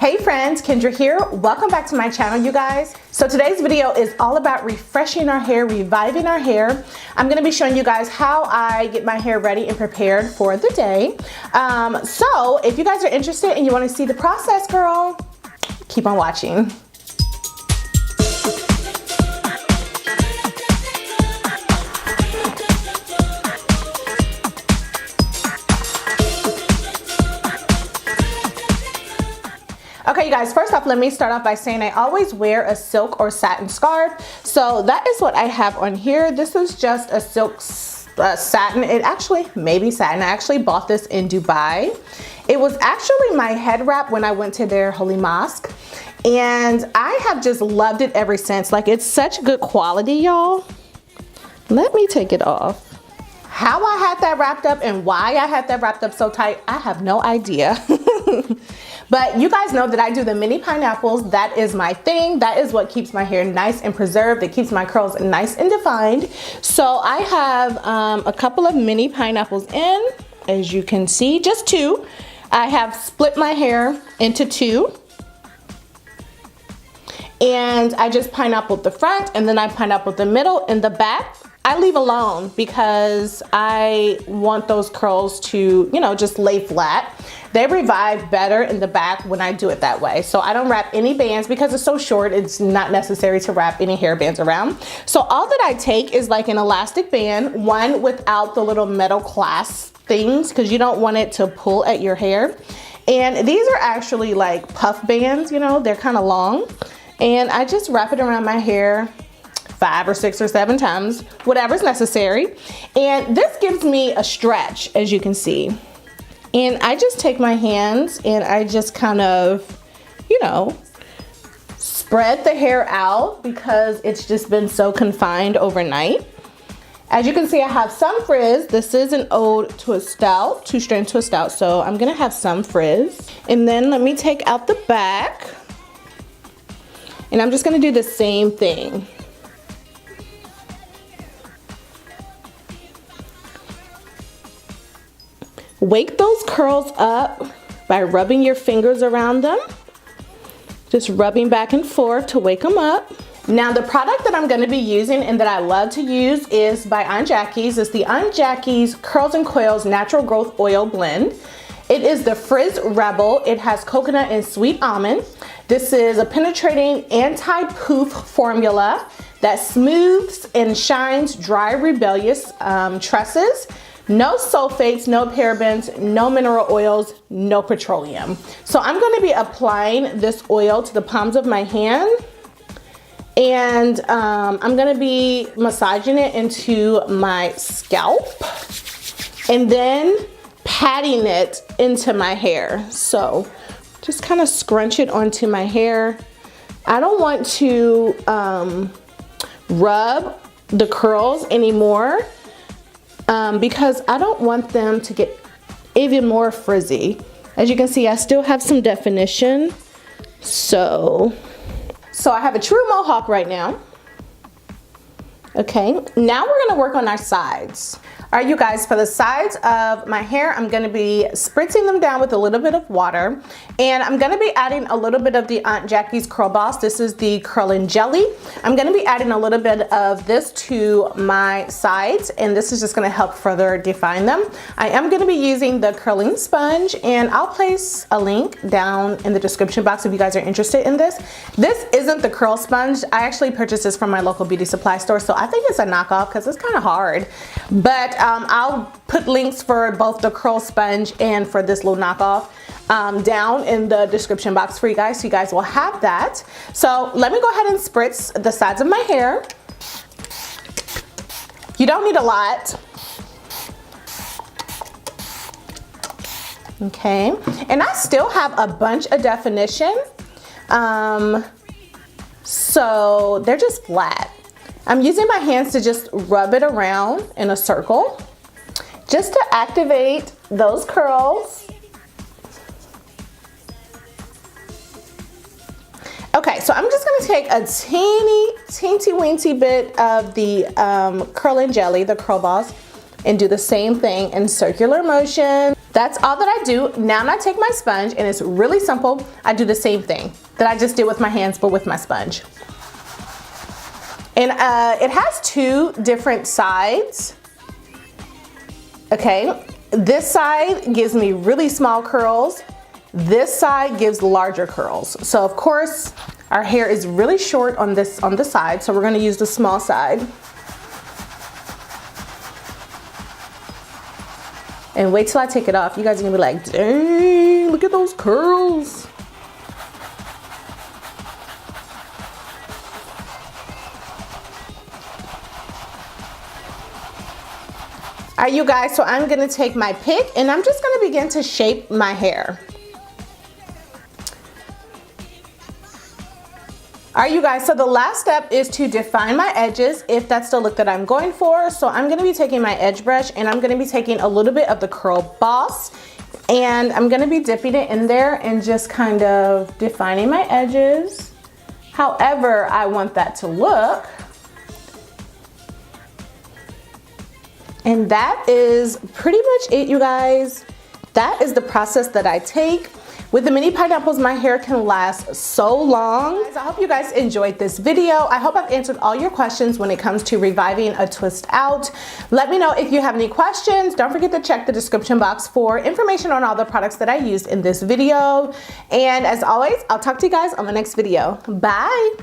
Hey friends, Kendra here. Welcome back to my channel, you guys. So today's video is all about refreshing our hair, reviving our hair. I'm gonna be showing you guys how I get my hair ready and prepared for the day. So if you guys are interested and you wanna see the process, girl, keep on watching. Okay, you guys, first off, let me start off by saying I always wear a silk or satin scarf. So that is what I have on here. This is just a silk satin. It actually may be satin. I actually bought this in Dubai. It was actually my head wrap when I went to their holy mosque. And I have just loved it ever since. Like, it's such good quality, y'all. Let me take it off. How I had that wrapped up and why I had that wrapped up so tight, I have no idea. But you guys know that I do the mini pineapples. That is my thing. That is what keeps my hair nice and preserved. It keeps my curls nice and defined. So I have a couple of mini pineapples in, as you can see, just two. I have split my hair into two. And I just pineappled the front, and then I pineappled the middle and the back. I leave alone because I want those curls to, you know, just lay flat. They revive better in the back when I do it that way. So I don't wrap any bands because it's so short. It's not necessary to wrap any hair bands around. So all that I take is like an elastic band, one without the little metal clasp things because you don't want it to pull at your hair. And these are actually like puff bands, you know, they're kind of long. And I just wrap it around my hair 5 or 6 or 7 times, whatever's necessary. And this gives me a stretch, as you can see. And I just take my hands and I just kind of, you know, spread the hair out because it's just been so confined overnight. As you can see, I have some frizz. This is an ode to a stout, 2-strand to a stout. So I'm gonna have some frizz. And then let me take out the back. And I'm just gonna do the same thing. Wake those curls up by rubbing your fingers around them. Just rubbing back and forth to wake them up. Now the product that I'm gonna be using and that I love to use is by Aunt Jackies. It's the Aunt Jackies Curls and Coils Natural Growth Oil Blend. It is the Frizz Rebel. It has coconut and sweet almond. This is a penetrating anti-poof formula that smooths and shines dry, rebellious tresses. No sulfates, no parabens, no mineral oils, no petroleum. So I'm going to be applying this oil to the palms of my hand. And I'm going to be massaging it into my scalp. And then patting it into my hair. So just kind of scrunch it onto my hair. I don't want to rub the curls anymore because I don't want them to get even more frizzy. As you can see, I still have some definition. So I have a true mohawk right now. Okay, now we're gonna work on our sides. All right, you guys, for the sides of my hair, I'm gonna be spritzing them down with a little bit of water. And I'm gonna be adding a little bit of the Aunt Jackies Curl Boss. This is the curling jelly. I'm gonna be adding a little bit of this to my sides, and this is just gonna help further define them. I am gonna be using the curling sponge, and I'll place a link down in the description box if you guys are interested in this. This isn't the curl sponge. I actually purchased this from my local beauty supply store, so I think it's a knockoff because it's kind of hard. But I'll put links for both the curl sponge and for this little knockoff down in the description box for you guys, so you guys will have that. So let me go ahead and spritz the sides of my hair. You don't need a lot. Okay, and I still have a bunch of definition. So they're just flat. I'm using my hands to just rub it around in a circle just to activate those curls. Okay, so I'm just gonna take a teensy weensy bit of the curling jelly, the Curl Boss, and do the same thing in circular motion. That's all that I do. Now I take my sponge, and it's really simple. I do the same thing that I just did with my hands, but with my sponge. And it has two different sides. Okay, this side gives me really small curls. This side gives larger curls. So of course, our hair is really short on the side, so we're gonna use the small side. And wait till I take it off. You guys are gonna be like, dang, look at those curls. All right, you guys, so I'm gonna take my pick and I'm just gonna begin to shape my hair. All right, you guys, so the last step is to define my edges if that's the look that I'm going for. So I'm gonna be taking my edge brush and I'm gonna be taking a little bit of the Curl Boss and I'm gonna be dipping it in there and just kind of defining my edges however I want that to look. And that is pretty much it, you guys. That is the process that I take. With the mini pineapples, my hair can last so long. Guys, I hope you guys enjoyed this video. I hope I've answered all your questions when it comes to reviving a twist out. Let me know if you have any questions. Don't forget to check the description box for information on all the products that I used in this video. And as always, I'll talk to you guys on the next video. Bye.